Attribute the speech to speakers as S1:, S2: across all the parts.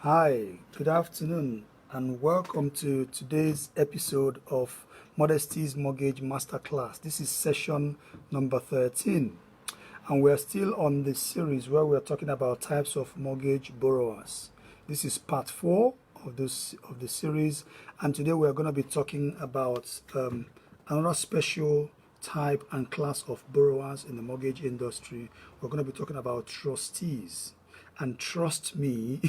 S1: Hi, good afternoon, and welcome to today's episode of Modesty's Mortgage Masterclass. This is session number 13, and we're still on the series where we're talking about types of mortgage borrowers. This is part 4 of the series, and today we're going to be talking about another special type and class of borrowers in the mortgage industry. We're going to be talking about trustees. And trust me,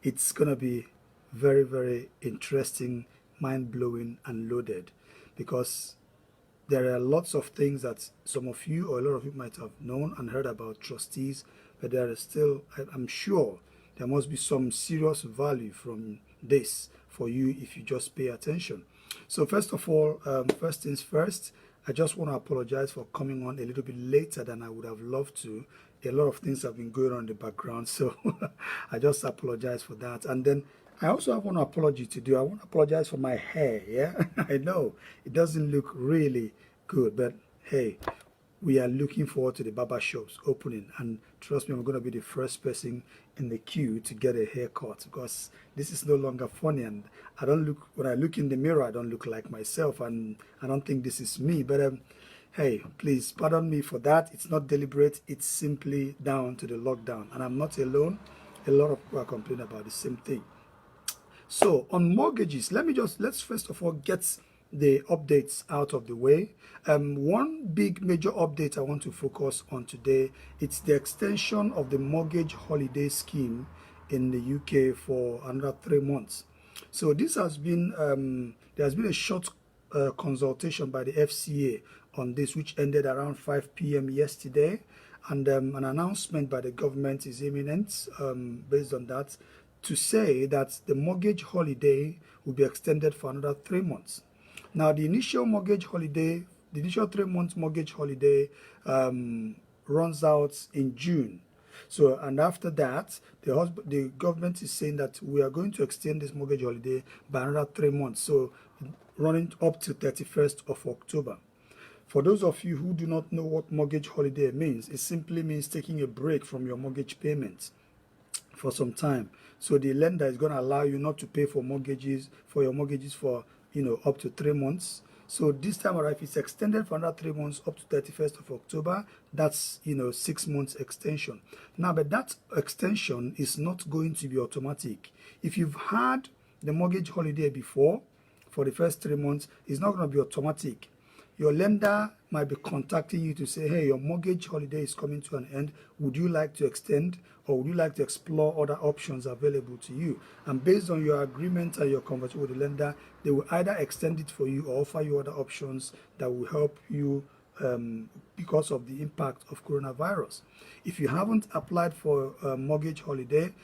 S1: it's going to be very, very interesting, mind blowing, and loaded because there are lots of things that some of you or a lot of you might have known and heard about trustees, but there is still, I'm sure, there must be some serious value from this for you if you just pay attention. So, first of all, first things first, I just want to apologize for coming on a little bit later than I would have loved to. A lot of things have been going on in the background, so I just apologize for that. And then I also have one apology to do. I want to apologize for my hair. Yeah, I know it doesn't look really good, but hey, we are looking forward to the barber shops opening, and trust me, I'm going to be the first person in the queue to get a haircut because this is no longer funny, and I don't look, when I look in the mirror, I don't look like myself, and I don't think this is me. But hey, please pardon me for that. It's not deliberate, it's simply down to the lockdown, and I'm not alone. A lot of people are complaining about the same thing. So on mortgages, let's first of all get the updates out of the way. One big major update I want to focus on today, it's the extension of the mortgage holiday scheme in the UK for another 3 months. So this has been there has been a short consultation by the FCA on this, which ended around 5 p.m. yesterday, and an announcement by the government is imminent based on that, to say that the mortgage holiday will be extended for another 3 months. Now, the initial 3 months mortgage holiday runs out in June. So, and after that, the government is saying that we are going to extend this mortgage holiday by another 3 months. So, running up to 31st of October. For those of you who do not know what mortgage holiday means, it simply means taking a break from your mortgage payments for some time. So the lender is going to allow you not to pay for your mortgages for up to 3 months. So this time around, if it's extended for another 3 months up to 31st of October, that's 6 months extension. Now, but that extension is not going to be automatic. If you've had the mortgage holiday before for the first 3 months, it's not going to be automatic. Your lender might be contacting you to say, hey, your mortgage holiday is coming to an end. Would you like to extend, or would you like to explore other options available to you? And based on your agreement and your conversation with the lender, they will either extend it for you or offer you other options that will help you because of the impact of coronavirus. If you haven't applied for a mortgage holiday,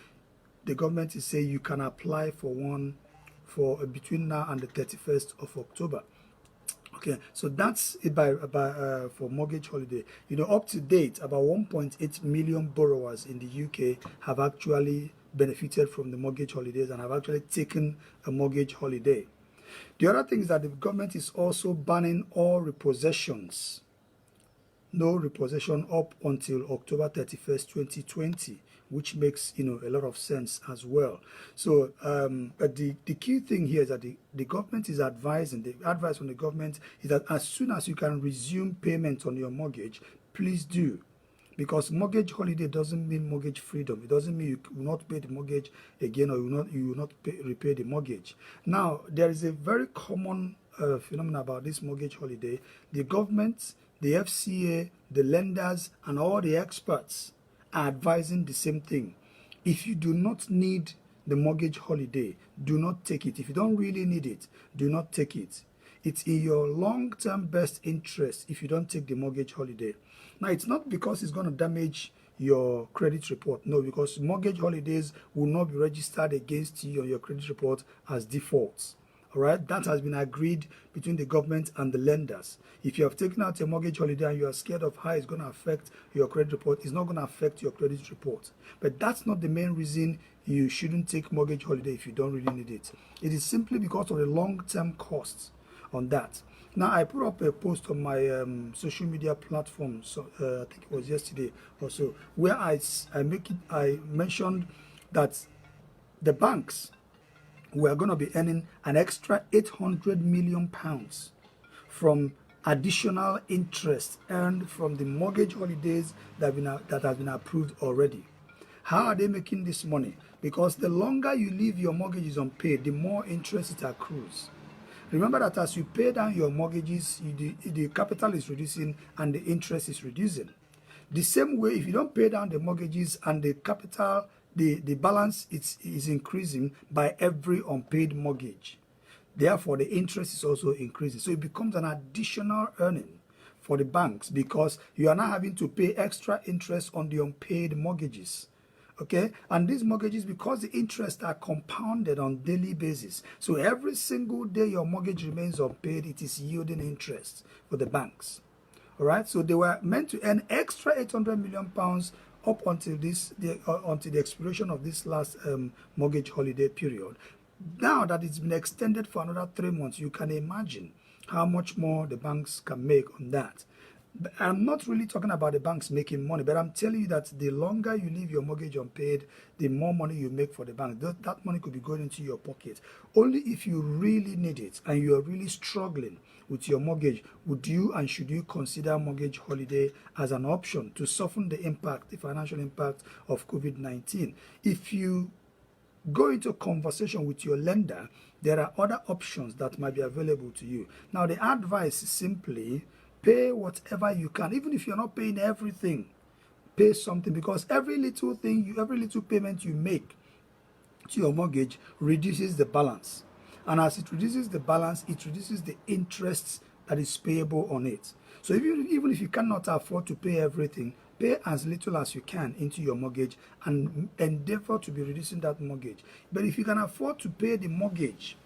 S1: the government is saying you can apply for one for between now and the 31st of October. Okay, so that's it for mortgage holiday. Up to date, about 1.8 million borrowers in the UK have actually benefited from the mortgage holidays and have actually taken a mortgage holiday. The other thing is that the government is also banning all repossessions. No repossession up until October 31st, 2020, which makes a lot of sense as well. So but the key thing here is that the government is advising, the advice from the government is that as soon as you can resume payment on your mortgage, please do. Because mortgage holiday doesn't mean mortgage freedom. It doesn't mean you will not pay the mortgage again, or you will not repay the mortgage. Now, there is a very common phenomenon about this mortgage holiday. The government, the FCA, the lenders, and all the experts are advising the same thing. If you do not need the mortgage holiday, do not take it. If you don't really need it, do not take it. It's in your long-term best interest if you don't take the mortgage holiday. Now, it's not because it's going to damage your credit report. No, because mortgage holidays will not be registered against you on your credit report as defaults. All right, that has been agreed between the government and the lenders. If you have taken out a mortgage holiday and you are scared of how it's going to affect your credit report, it's not going to affect your credit report. But that's not the main reason you shouldn't take mortgage holiday if you don't really need it. It is simply because of the long-term costs on that. Now, I put up a post on my social media platform, so I think it was yesterday or so, where I mentioned that the banks were going to be earning an extra 800 million pounds from additional interest earned from the mortgage holidays that have been approved already. How are they making this money? Because the longer you leave your mortgages unpaid, the more interest it accrues. Remember that as you pay down your mortgages, the capital is reducing and the interest is reducing. The same way, if you don't pay down the mortgages and the capital, the balance is increasing by every unpaid mortgage. Therefore, the interest is also increasing. So it becomes an additional earning for the banks because you are now having to pay extra interest on the unpaid mortgages. Okay, and these mortgages, because the interests are compounded on daily basis, so every single day your mortgage remains unpaid, it is yielding interest for the banks. All right, so they were meant to earn extra 800 million pounds up until until the expiration of this last mortgage holiday period. Now that it's been extended for another 3 months, you can imagine how much more the banks can make on that. I'm not really talking about the banks making money, but I'm telling you that the longer you leave your mortgage unpaid, the more money you make for the bank. That money could be going into your pocket. Only if you really need it and you are really struggling with your mortgage, would you and should you consider mortgage holiday as an option to soften the impact, the financial impact of COVID-19. If you go into a conversation with your lender, there are other options that might be available to you. Now, the advice is simply pay whatever you can. Even if you're not paying everything, pay something, because every little payment you make to your mortgage reduces the balance. And as it reduces the balance, it reduces the interest that is payable on it. So even if you cannot afford to pay everything, pay as little as you can into your mortgage and endeavor to be reducing that mortgage. But if you can afford to pay the mortgage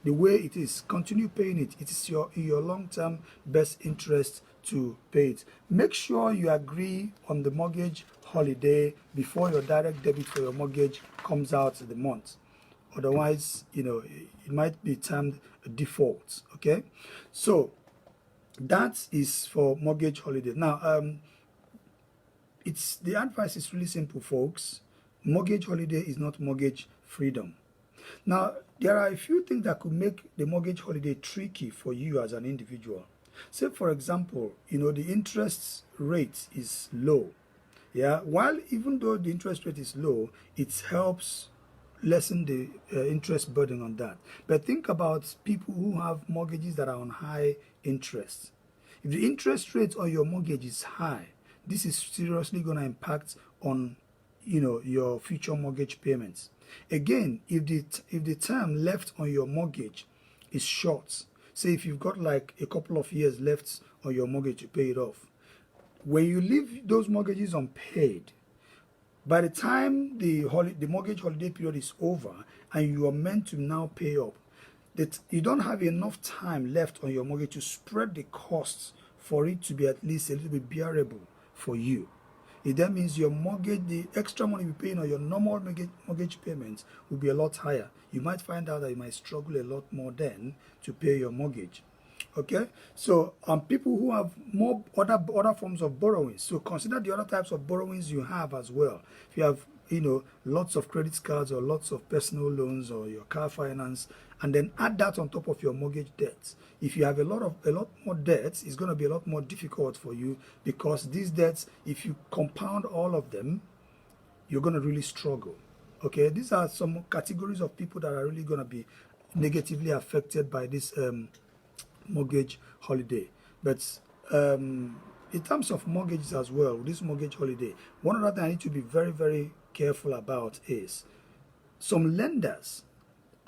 S1: the way it is, continue paying it. It is in your long-term best interest to pay it. Make sure you agree on the mortgage holiday before your direct debit for your mortgage comes out the month. Otherwise, it might be termed a default. Okay, so that is for mortgage holiday. Now, the advice is really simple, folks. Mortgage holiday is not mortgage freedom. Now, there are a few things that could make the mortgage holiday tricky for you as an individual. Say, for example, the interest rate is low. Yeah, while even though the interest rate is low, it helps lessen the interest burden on that. But think about people who have mortgages that are on high interest. If the interest rate on your mortgage is high, this is seriously going to impact on your future mortgage payments. Again, if the term left on your mortgage is short, say if you've got like a couple of years left on your mortgage to pay it off, when you leave those mortgages unpaid, by the time the mortgage holiday period is over and you are meant to now pay up, that you don't have enough time left on your mortgage to spread the costs for it to be at least a little bit bearable for you. It then means your mortgage, the extra money you're paying on your normal mortgage payments will be a lot higher. You might find out that you might struggle a lot more then to pay your mortgage. Okay, so people who have more other forms of borrowing, so consider the other types of borrowings you have as well. If you have lots of credit cards or lots of personal loans or your car finance, and then add that on top of your mortgage debts. If you have a lot more debts, it's going to be a lot more difficult for you, because these debts, if you compound all of them, you're going to really struggle. Okay, these are some categories of people that are really going to be negatively affected by this mortgage holiday. But in terms of mortgages as well, this mortgage holiday, one other thing I need to be very, very careful about is some lenders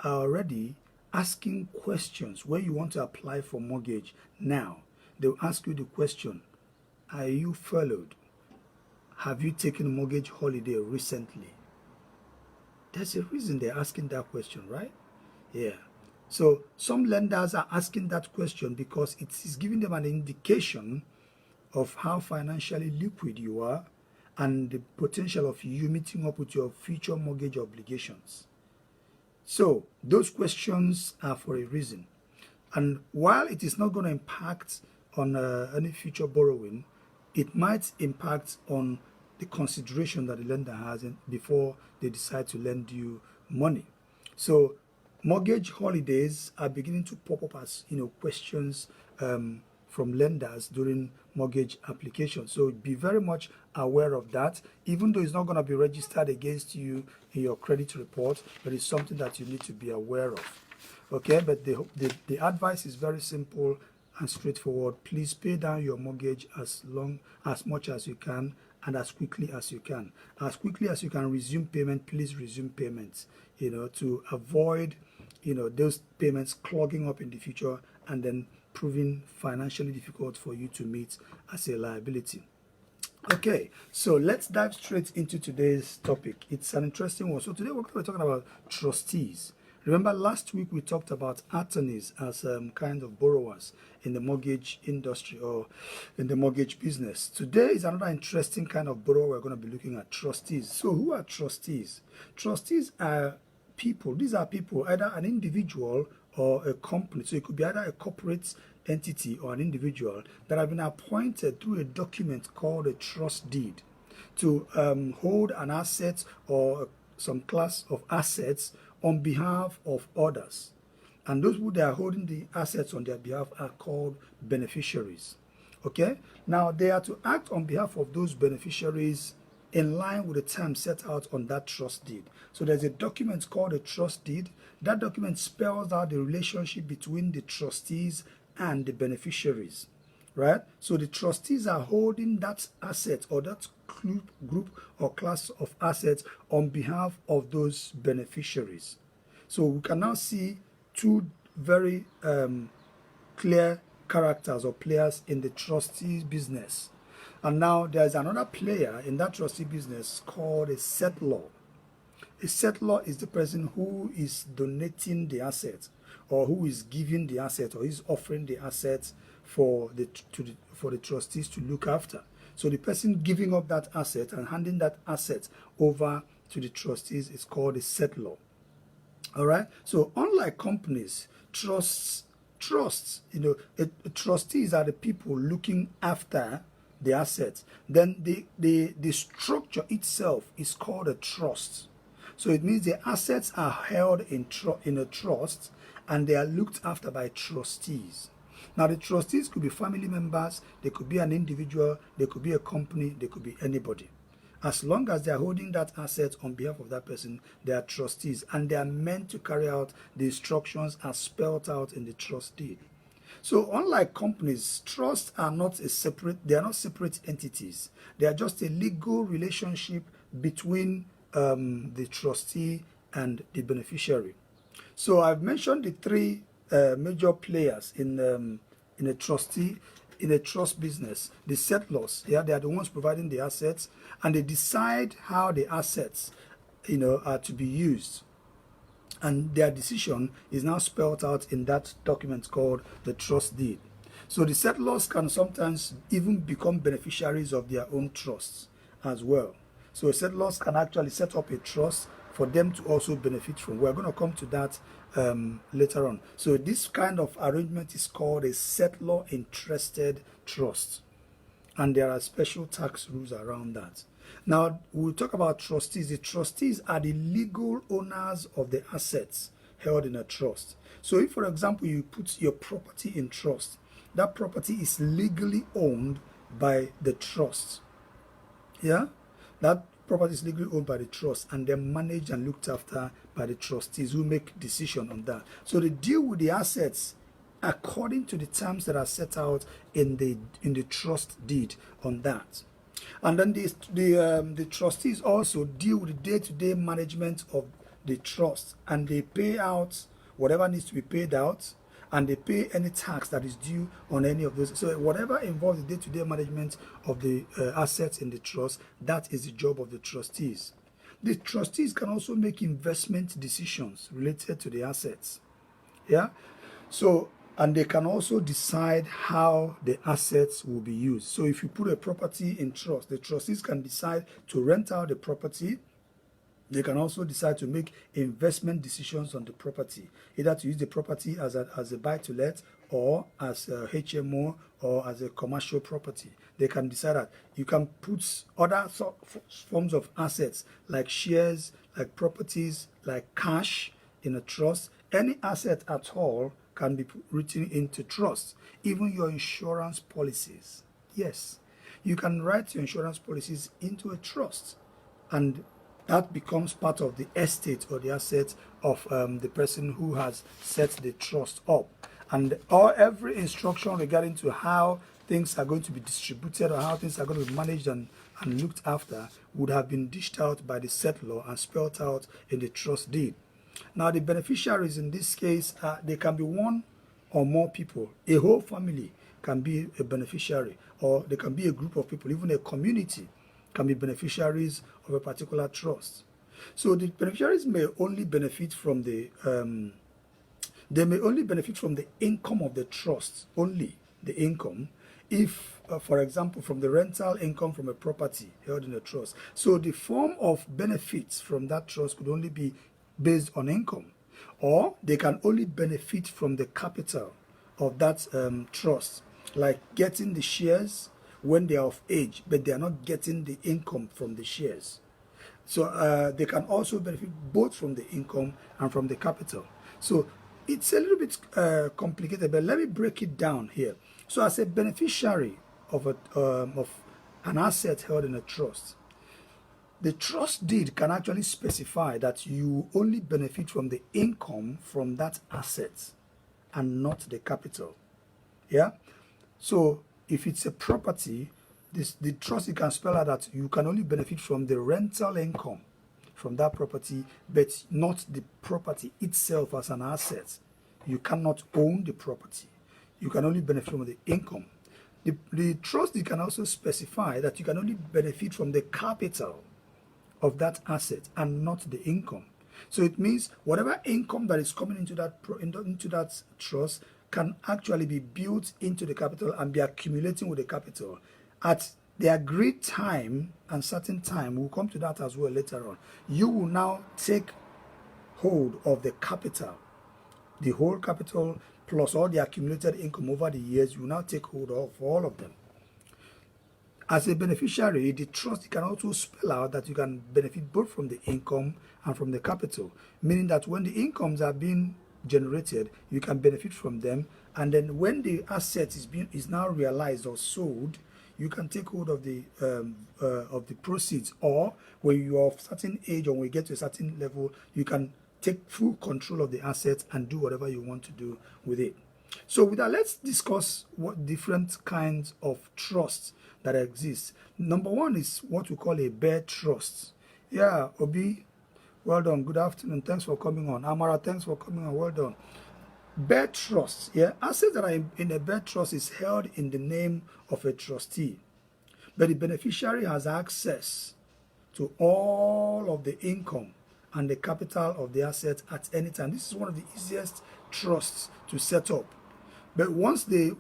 S1: are already asking questions when you want to apply for mortgage. Now they'll ask you the question, are you furloughed? Have you taken mortgage holiday recently? There's a reason they're asking that question, right? Yeah. So some lenders are asking that question because it is giving them an indication of how financially liquid you are and the potential of you meeting up with your future mortgage obligations. So those questions are for a reason. And while it is not going to impact on any future borrowing, it might impact on the consideration that the lender has before they decide to lend you money. So mortgage holidays are beginning to pop up as questions from lenders during mortgage application. So be very much aware of that, even though it's not going to be registered against you in your credit report, but it's something that you need to be aware of. Okay, but the advice is very simple and straightforward. Please pay down your mortgage as much as you can and as quickly as you can. As quickly as you can resume payment, please resume payments, to avoid, those payments clogging up in the future and then proving financially difficult for you to meet as a liability. Okay, so let's dive straight into today's topic. It's an interesting one. So today we're going to be talking about trustees. Remember last week we talked about attorneys as kind of borrowers in the mortgage industry or in the mortgage business. Today is another interesting kind of borrower we're going to be looking at, trustees. So who are trustees? Trustees are people. These are people, either an individual or a company. So it could be either a corporate entity or an individual that have been appointed through a document called a trust deed to hold an asset or some class of assets on behalf of others. And those who they are holding the assets on their behalf are called beneficiaries. Okay? Now they are to act on behalf of those beneficiaries in line with the terms set out on that trust deed. So there's a document called a trust deed. That document spells out the relationship between the trustees and the beneficiaries, right? So the trustees are holding that asset or that group or class of assets on behalf of those beneficiaries. So we can now see two very clear characters or players in the trustee business. And now there's another player in that trustee business called a settlor. A settlor is the person who is donating the asset or who is giving the asset or is offering the assets for the trustees to look after. So the person giving up that asset and handing that asset over to the trustees is called a settlor. All right. So unlike companies, trusts, trustees are the people looking after the assets. Then the structure itself is called a trust. So it means the assets are held in a trust and they are looked after by trustees. Now the trustees could be family members, they could be an individual, they could be a company, they could be anybody. As long as they are holding that asset on behalf of that person, they are trustees and they are meant to carry out the instructions as spelled out in the trust deed. So unlike companies, trusts are not separate entities. They are just a legal relationship between the trustee and the beneficiary. So I've mentioned the three major players in a trust business. The settlors, they are the ones providing the assets, and they decide how the assets, are to be used. And their decision is now spelled out in that document called the trust deed. So the settlors can sometimes even become beneficiaries of their own trusts as well. So settlors can actually set up a trust for them to also benefit from. We're going to come to that later on. So this kind of arrangement is called a settlor interested trust. And there are special tax rules around that. Now, we'll talk about trustees. The trustees are the legal owners of the assets held in a trust. So if, for example, you put your property in trust, that property is legally owned by the trust. Yeah? That property is legally owned by the trust and then managed and looked after by the trustees who make decision on that. So they deal with the assets according to the terms that are set out in the trust deed on that. And then the trustees also deal with the day-to-day management of the trust, and they pay out whatever needs to be paid out, and they pay any tax that is due on any of those. So whatever involves the day-to-day management of the assets in the trust, that is the job of the trustees. The trustees can also make investment decisions related to the assets. Yeah. So, and they can also decide how the assets will be used. So if you put a property in trust, the trustees can decide to rent out the property. They can also decide to make investment decisions on the property, either to use the property as a buy-to-let or as a HMO or as a commercial property. They can decide that. You can put other forms of assets like shares, like properties, like cash in a trust. Any asset at all can be written into trust. Even your insurance policies. Yes, you can write your insurance policies into a trust, and that becomes part of the estate or the asset of the person who has set the trust up. And every instruction regarding to how things are going to be distributed or how things are going to be managed and looked after would have been dished out by the settlor and spelled out in the trust deed. Now, the beneficiaries in this case, they can be one or more people. A whole family can be a beneficiary, or they can be a group of people, even a community can be beneficiaries of a particular trust. So the beneficiaries may only benefit from the they may only benefit from the income of the trust, only the income, if, for example, from the rental income from a property held in a trust. So the form of benefits from that trust could only be based on income, or they can only benefit from the capital of that trust, like getting the shares when they are of age, but they are not getting the income from the shares. So they can also benefit both from the income and from the capital. So it's a little bit complicated, but let me break it down here. So as a beneficiary of an asset held in a trust, the trust deed can actually specify that you only benefit from the income from that asset and not the capital. Yeah? So if it's a property, the trust, you can spell out that you can only benefit from the rental income from that property, but not the property itself as an asset. You cannot own the property. You can only benefit from the income. The trust deed can also specify that you can only benefit from the capital of that asset and not the income. So it means whatever income that is coming into that trust can actually be built into the capital and be accumulating with the capital. At the agreed time and certain time, we'll come to that as well later on, you will now take hold of the capital, the whole capital plus all the accumulated income over the years. You will now take hold of all of them. As a beneficiary, the trust can also spell out that you can benefit both from the income and from the capital, meaning that when the incomes are being generated, you can benefit from them, and then when the asset is now realized or sold, you can take hold of the proceeds. Or when you are of certain age or when you get to a certain level, you can take full control of the asset and do whatever you want to do with it. So with that, let's discuss what different kinds of trusts that exist. Number one is what we call a bare trust. Yeah, Obi, well done. Good afternoon. Thanks for coming on. Amara, thanks for coming on. Well done. Bare trust. Yeah, assets that are in a bare trust is held in the name of a trustee, but the beneficiary has access to all of the income and the capital of the asset at any time. This is one of the easiest trusts to set up. But once the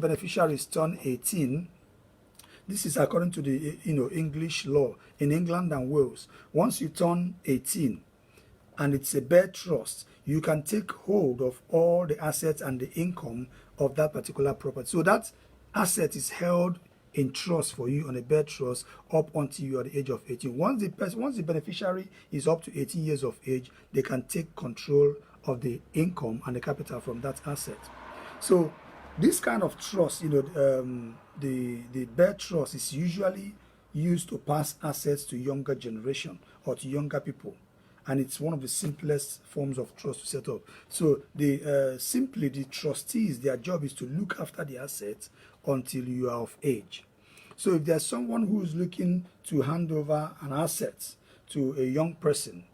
S1: beneficiaries turn 18, this is according to the English law in England and Wales. Once you turn 18 and it's a bare trust, you can take hold of all the assets and the income of that particular property. So that asset is held in trust for you on a bare trust up until you are the age of 18. Once the beneficiary is up to 18 years of age, they can take control of the income and the capital from that asset. So this kind of trust, the bare trust is usually used to pass assets to younger generation or to younger people, and it's one of the simplest forms of trust to set up. So simply the trustees, their job is to look after the assets until you are of age. So if there's someone who is looking to hand over an asset to a young person,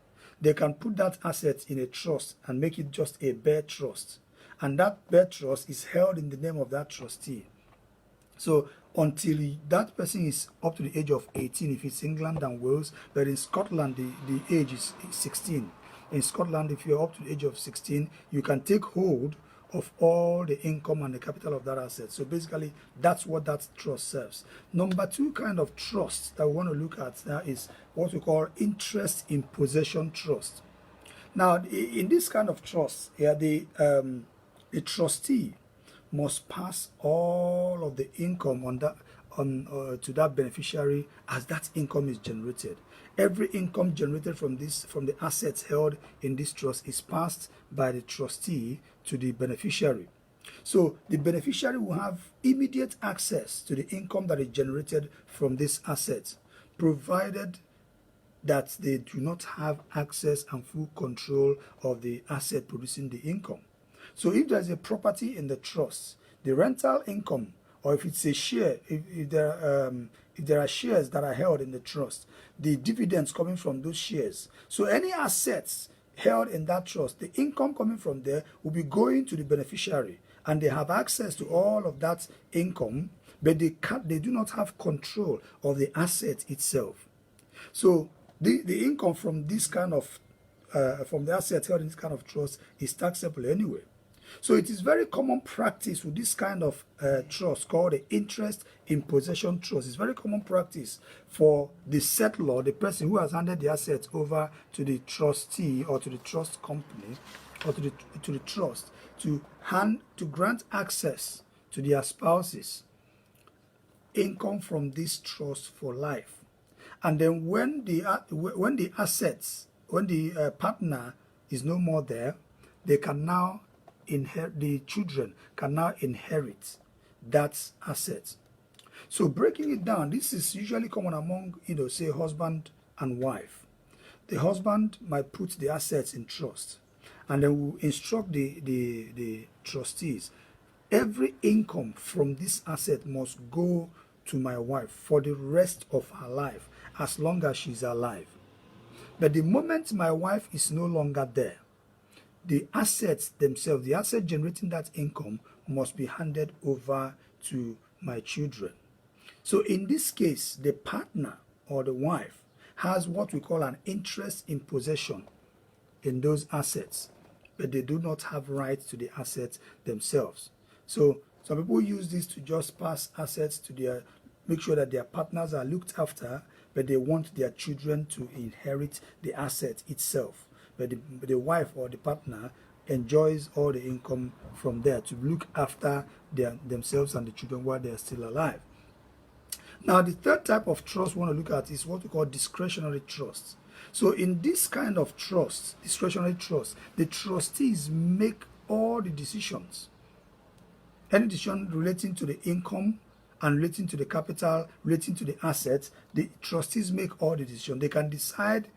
S1: they can put that asset in a trust and make it just a bare trust. And that bare trust is held in the name of that trustee. So until that person is up to the age of 18, if it's England and Wales, but in Scotland, the age is 16. In Scotland, if you're up to the age of 16, you can take hold of all the income and the capital of that asset. So basically, that's what that trust serves. Number two kind of trust that we want to look at now is what we call interest in possession trust. Now, in this kind of trust, the trustee must pass all of the income on to that beneficiary as that income is generated. Every income generated from the assets held in this trust is passed by the trustee to the beneficiary. So the beneficiary will have immediate access to the income that is generated from this asset, provided that they do not have access and full control of the asset producing the income. So if there's a property in the trust, the rental income, or if it's a share, if there are shares that are held in the trust, the dividends coming from those shares. So any assets held in that trust, the income coming from there will be going to the beneficiary, and they have access to all of that income, but they do not have control of the asset itself. So the income from this kind of from the assets held in this kind of trust is taxable anyway. So it is very common practice with this kind of trust called the interest in possession trust. It's very common practice for the settlor, the person who has handed the assets over to the trustee or to the trust company or to the trust to grant access to their spouses income from this trust for life. And then when the partner is no more there, they can now the children can now inherit that asset. So breaking it down, this is usually common among, say husband and wife. The husband might put the assets in trust, and then will instruct the trustees. Every income from this asset must go to my wife for the rest of her life, as long as she's alive. But the moment my wife is no longer there, the assets themselves, the asset generating that income, must be handed over to my children. So in this case, the partner or the wife has what we call an interest in possession in those assets, but they do not have rights to the assets themselves. So some people use this to just pass assets to make sure that their partners are looked after, but they want their children to inherit the asset itself. But the wife or the partner enjoys all the income from there to look after themselves and the children while they are still alive. Now, the third type of trust we want to look at is what we call discretionary trust. So in this kind of trust, discretionary trust, the trustees make all the decisions. Any decision relating to the income and relating to the capital, relating to the assets, the trustees make all the decisions. They can decide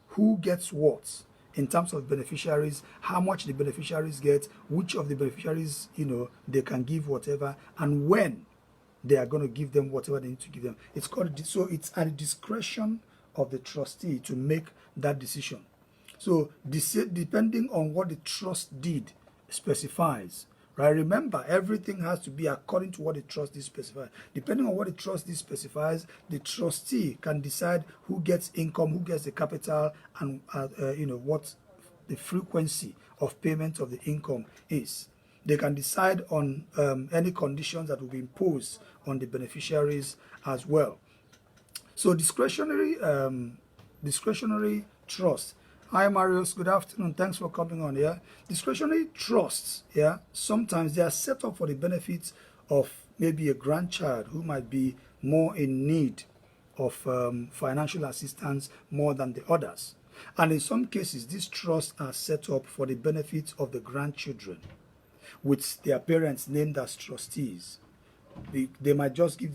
S1: who gets what in terms of beneficiaries, how much the beneficiaries get, which of the beneficiaries, they can give whatever, and when they are going to give them whatever they need to give them. It's at the discretion of the trustee to make that decision. So depending on what the trust deed specifies, right? Remember, everything has to be according to what the trustee specifies. Depending on what the trustee specifies, the trustee can decide who gets income, who gets the capital, and what the frequency of payment of the income is. They can decide on any conditions that will be imposed on the beneficiaries as well. So discretionary trust. Hi Marius, good afternoon. Thanks for coming on here. Discretionary trusts, sometimes they are set up for the benefits of maybe a grandchild who might be more in need of financial assistance more than the others. And in some cases, these trusts are set up for the benefit of the grandchildren, with their parents named as trustees. They might just give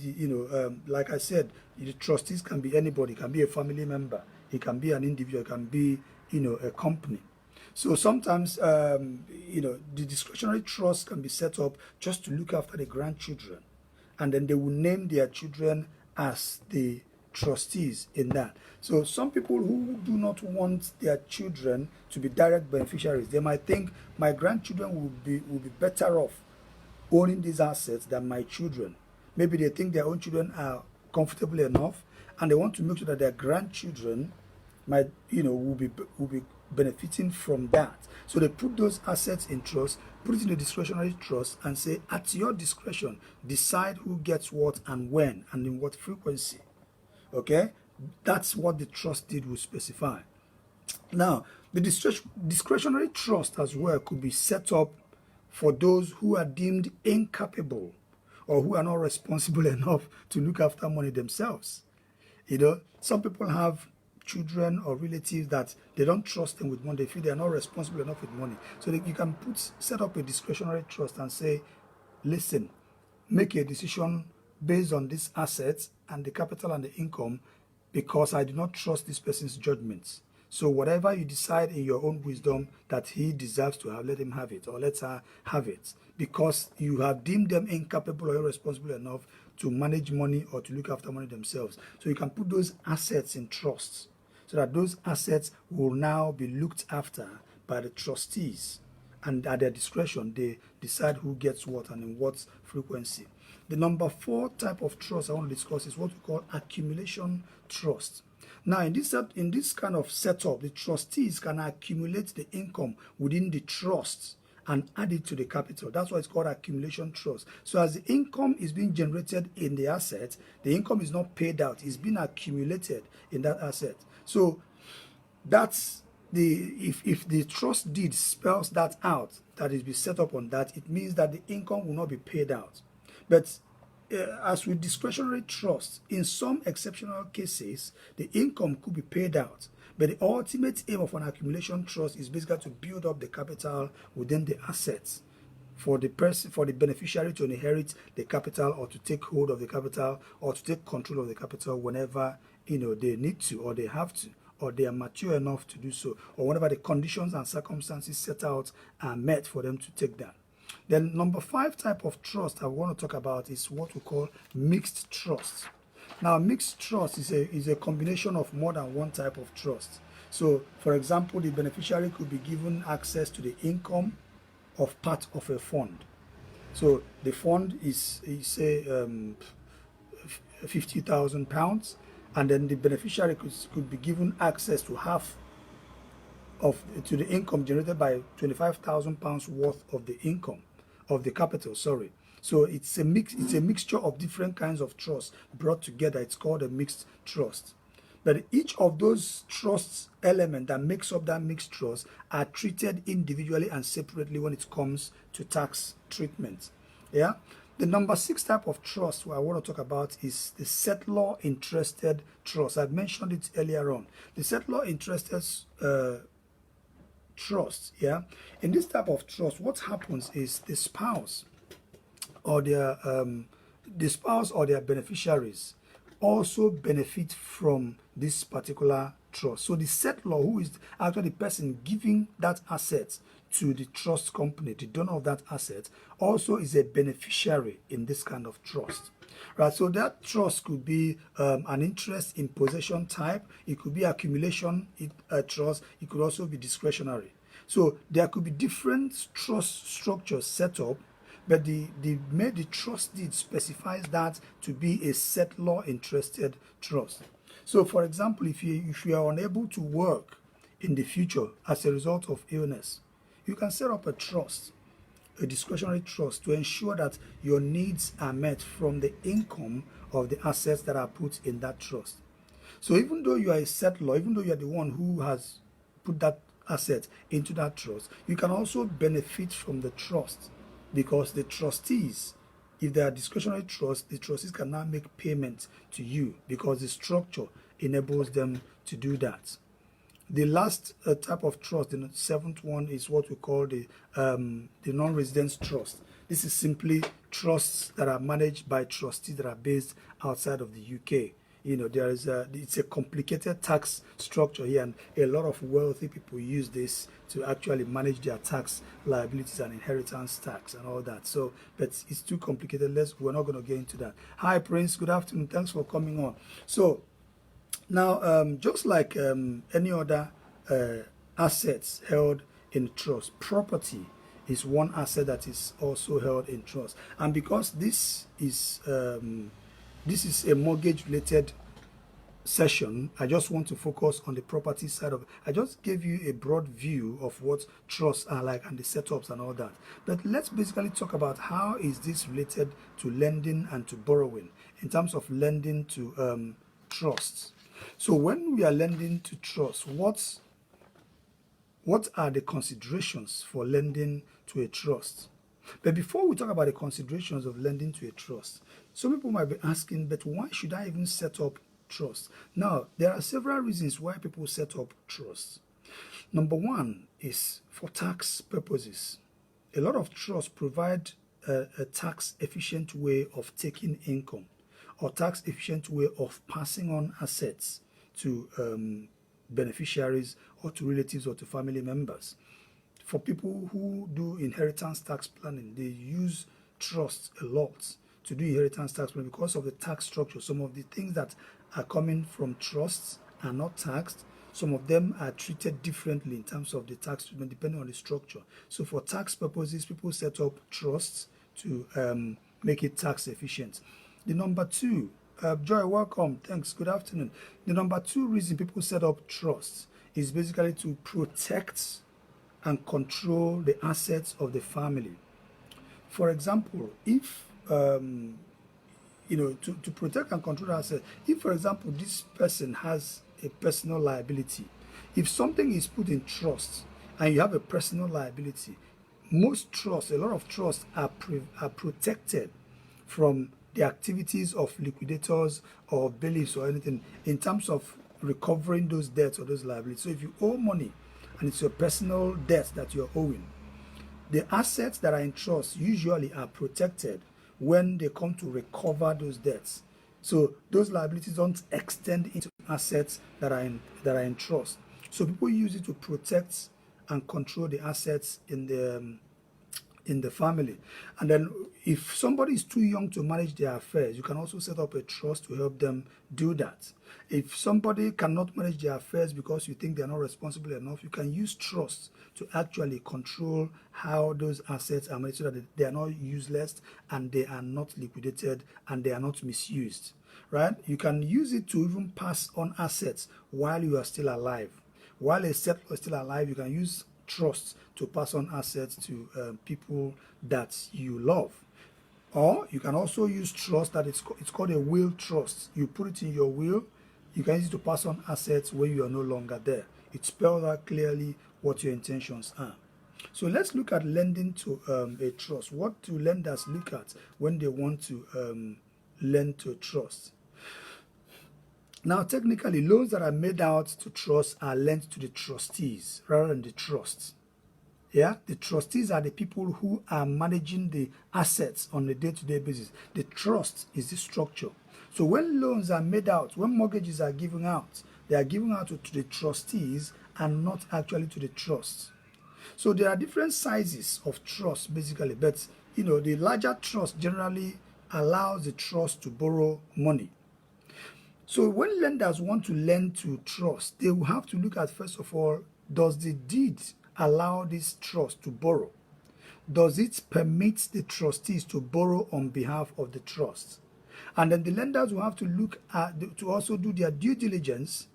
S1: like I said, the trustees can be anybody. It can be a family member, it can be an individual, it can be a company. So sometimes the discretionary trust can be set up just to look after the grandchildren, and then they will name their children as the trustees in that. So some people who do not want their children to be direct beneficiaries, they might think my grandchildren will be better off owning these assets than my children. Maybe they think their own children are comfortable enough, and they want to make sure that their grandchildren might will be benefiting from that. So they put those assets in trust, put it in a discretionary trust, and say, at your discretion, decide who gets what and when and in what frequency. Okay, that's what the trust deed will specify. Now, the discretionary trust as well could be set up for those who are deemed incapable or who are not responsible enough to look after money themselves. Some people have children or relatives that they don't trust them with money. They feel they are not responsible enough with money. So you can set up a discretionary trust and say, listen, make a decision based on these assets and the capital and the income, because I do not trust this person's judgments. So whatever you decide in your own wisdom that he deserves to have, let him have it, or let her have it, because you have deemed them incapable or irresponsible enough to manage money or to look after money themselves. So you can put those assets in trusts, so that those assets will now be looked after by the trustees, and at their discretion they decide who gets what and in what frequency. The number 4 type of trust I want to discuss is what we call accumulation trust. Now, in this kind of setup, the trustees can accumulate the income within the trust and add it to the capital. That's why it's called accumulation trust. So as the income is being generated in the asset, the income is not paid out, it's being accumulated in that asset. So that's if the trust deed spells that out, that is be set up on that, it means that the income will not be paid out. But as with discretionary trust, in some exceptional cases, the income could be paid out. But the ultimate aim of an accumulation trust is basically to build up the capital within the assets for the beneficiary to inherit the capital, or to take hold of the capital, or to take control of the capital whenever they need to, or they have to, or they are mature enough to do so, or whenever the conditions and circumstances set out are met for them to take that. Then number 5 type of trust I want to talk about is what we call mixed trust. Now, mixed trust is a combination of more than one type of trust. So, for example, the beneficiary could be given access to the income of part of a fund. So the fund is say £50,000, and then the beneficiary could be given access to half to the income generated by £25,000 worth of the income of the capital. Sorry. So it's a mixture of different kinds of trusts brought together. It's called a mixed trust. But each of those trusts elements that makes up that mixed trust are treated individually and separately when it comes to tax treatment. Yeah. The number 6 type of trust I want to talk about is the settlor interested trust. I mentioned it earlier on. The settlor interested trust. Yeah. In this type of trust, what happens is the spouse or their beneficiaries also benefit from this particular trust. So the settlor, who is actually the person giving that asset to the trust company, the donor of that asset, also is a beneficiary in this kind of trust. Right, so that trust could be an interest in possession type. It could be accumulation trust. It could also be discretionary. So there could be different trust structures set up, but the trust deed specifies that to be a settlor interested trust. So, for example, if you are unable to work in the future as a result of illness, you can set up a trust, a discretionary trust, to ensure that your needs are met from the income of the assets that are put in that trust. So even though you are a settlor, even though you are the one who has put that asset into that trust, you can also benefit from the trust, because the trustees, if they are discretionary trust, the trustees can now make payments to you because the structure enables them to do that. The last type of trust, the 7th one, is what we call the non-residence trust. This is simply trusts that are managed by trustees that are based outside of the UK. It's a complicated tax structure here, and a lot of wealthy people use this to actually manage their tax liabilities and inheritance tax and all that. So, but it's too complicated. We're not going to get into that. Hi, Prince. Good afternoon. Thanks for coming on. So, now, just like any other assets held in trust, property is one asset that is also held in trust. And because this is a mortgage-related session, I just want to focus on the property side of it. I just gave you a broad view of what trusts are like and the setups and all that. But let's basically talk about how is this related to lending and to borrowing in terms of lending to trusts. So when we are lending to trust, what are the considerations for lending to a trust? But before we talk about the considerations of lending to a trust, some people might be asking, but why should I even set up trust? Now, there are several reasons why people set up trust. Number one is for tax purposes. A lot of trusts provide a tax efficient way of taking income or tax efficient way of passing on assets to beneficiaries or to relatives or to family members. For people who do inheritance tax planning, they use trusts a lot to do inheritance tax planning because of the tax structure. Some of the things that are coming from trusts are not taxed. Some of them are treated differently in terms of the tax treatment depending on the structure. So for tax purposes, people set up trusts to make it tax efficient. The number two, Joy, welcome. Thanks. Good afternoon. The number two reason people set up trusts is basically to protect and control the assets of the family. For example, if to protect and control the assets, if for example this person has a personal liability, if something is put in trust and you have a personal liability, most trusts, a lot of trusts are protected from the activities of liquidators or bailiffs or anything in terms of recovering those debts or those liabilities. So if you owe money and it's your personal debt that you're owing, the assets that are in trust usually are protected when they come to recover those debts. So those liabilities don't extend into assets that are in trust. So people use it to protect and control the assets in the family. And then if somebody is too young to manage their affairs, you can also set up a trust to help them do that. If somebody cannot manage their affairs because you think they're not responsible enough, you can use trusts to actually control how those assets are managed so that they are not useless and they are not liquidated and they are not misused, right? You can use it to even pass on assets while you are still alive. While a settlor is still alive, you can use trusts to pass on assets to people that you love. Or you can also use trust that it's called a will trust. You put it in your will. You can use it to pass on assets when you are no longer there. It spells out clearly what your intentions are. So let's look at lending to a trust. What do lenders look at when they want to lend to a trust? Now, technically, loans that are made out to trust are lent to the trustees rather than the trusts. Yeah, the trustees are the people who are managing the assets on a day-to-day basis. The trust is the structure. So when loans are made out, when mortgages are given out, they are given out to the trustees and not actually to the trusts. So there are different sizes of trust basically, but the larger trust generally allows the trust to borrow money. So when lenders want to lend to trust, they will have to look at, first of all, does the deed allow this trust to borrow? Does it permit the trustees to borrow on behalf of the trust? And then the lenders will have to look at, to also do their due diligence,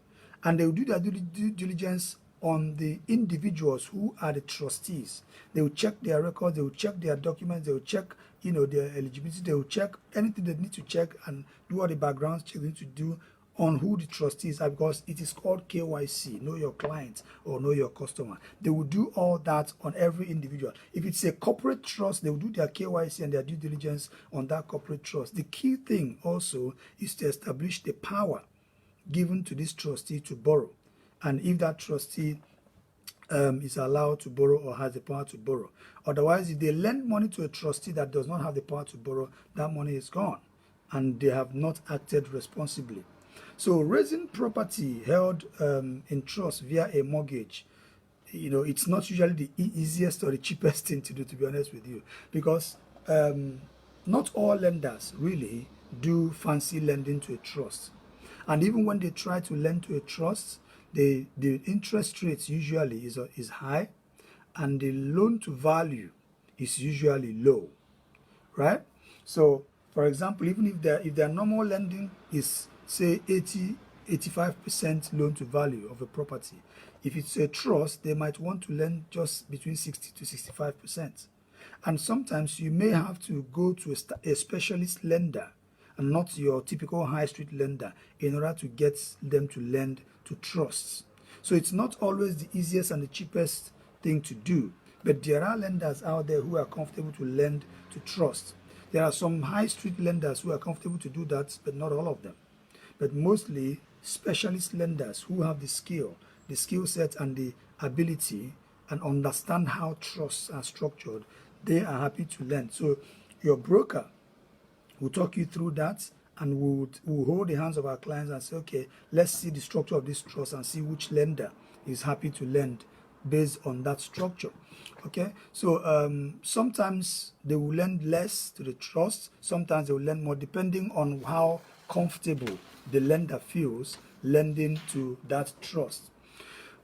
S1: and they will do their due diligence on the individuals who are the trustees. They will check their records, they will check their documents, they will check their eligibility, they will check anything they need to check and do all the background checks they need to do on who the trustees are, because it is called KYC, know your client or know your customer. They will do all that on every individual. If it's a corporate trust, they will do their KYC and their due diligence on that corporate trust. The key thing also is to establish the power given to this trustee to borrow, and if that trustee is allowed to borrow or has the power to borrow. Otherwise, if they lend money to a trustee that does not have the power to borrow, that money is gone and they have not acted responsibly. So raising property held in trust via a mortgage, it's not usually the easiest or the cheapest thing to do, to be honest with you, because not all lenders really do fancy lending to a trust. And even when they try to lend to a trust, the interest rate usually is high, and the loan to value is usually low, right? So, for example, even if their normal lending is, say, 85% loan to value of a property, if it's a trust, they might want to lend just between 60 to 65%. And sometimes you may have to go to a specialist lender and not your typical high street lender in order to get them to lend to trusts. So it's not always the easiest and the cheapest thing to do, But there are lenders out there who are comfortable to lend to trust. There are some high street lenders who are comfortable to do that, but not all of them. But mostly specialist lenders who have the skill set and the ability and understand how trusts are structured, they are happy to lend. So your broker will talk you through that, and we'll hold the hands of our clients and say, okay, let's see the structure of this trust and see which lender is happy to lend based on that structure. Okay, so sometimes they will lend less to the trust, sometimes they will lend more, depending on how comfortable the lender feels lending to that trust.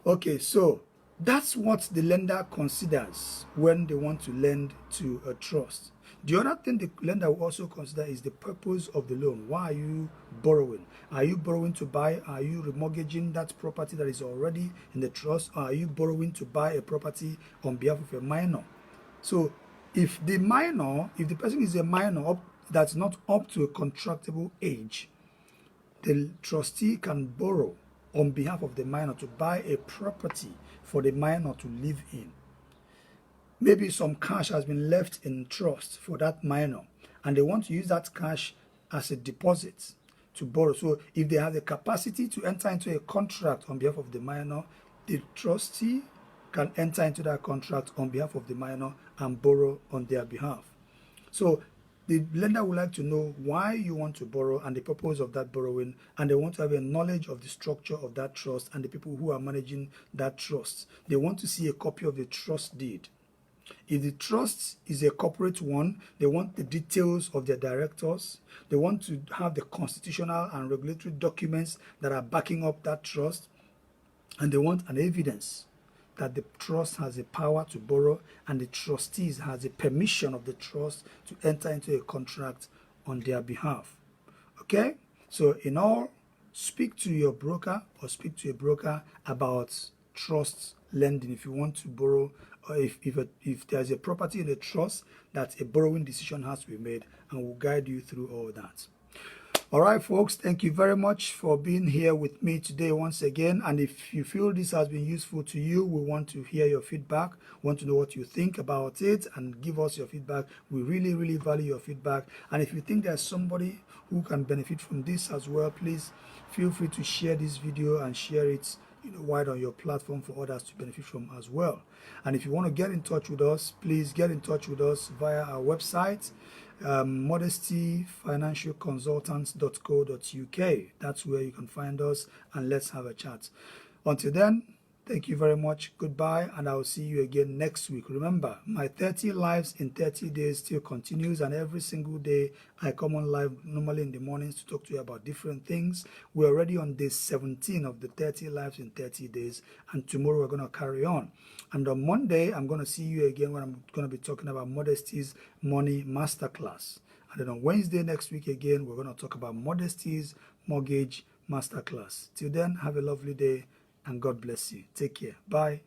S1: Okay, so that's what the lender considers when they want to lend to a trust. The other thing the lender will also consider is the purpose of the loan. Why are you borrowing? Are you borrowing to buy? Are you remortgaging that property that is already in the trust? Or are you borrowing to buy a property on behalf of a minor? So if the person is a minor that's not up to a contractable age, the trustee can borrow on behalf of the minor to buy a property for the minor to live in. Maybe some cash has been left in trust for that minor, and they want to use that cash as a deposit to borrow. So if they have the capacity to enter into a contract on behalf of the minor, the trustee can enter into that contract on behalf of the minor and borrow on their behalf. So the lender would like to know why you want to borrow and the purpose of that borrowing, and they want to have a knowledge of the structure of that trust and the people who are managing that trust. They want to see a copy of the trust deed. If the trust is a corporate one, they want the details of their directors. They want to have the constitutional and regulatory documents that are backing up that trust. And they want an evidence that the trust has the power to borrow and the trustees has the permission of the trust to enter into a contract on their behalf. Okay? So in all, speak to your broker or speak to a broker about trust lending if you want to borrow, or if there's a property in the trust that a borrowing decision has to be made, and we'll guide you through all that. All right, folks, thank you very much for being here with me today once again. And if you feel this has been useful to you, we want to hear your feedback, want to know what you think about it, and give us your feedback. We really, really value your feedback. And if you think there's somebody who can benefit from this as well, please feel free to share this video and share it wide on your platform for others to benefit from as well. And if you want to get in touch with us, please get in touch with us via our website, modestyfinancialconsultants.co.uk. That's where you can find us, and let's have a chat. Until then, thank you very much. Goodbye, and I will see you again next week. Remember, my 30 lives in 30 days still continues, and every single day I come on live normally in the mornings to talk to you about different things. We're already on day 17 of the 30 lives in 30 days, and tomorrow we're going to carry on. And on Monday, I'm going to see you again when I'm going to be talking about Modesty's Money Masterclass. And then on Wednesday next week again, we're going to talk about Modesty's Mortgage Masterclass. Till then, have a lovely day, and God bless you. Take care. Bye.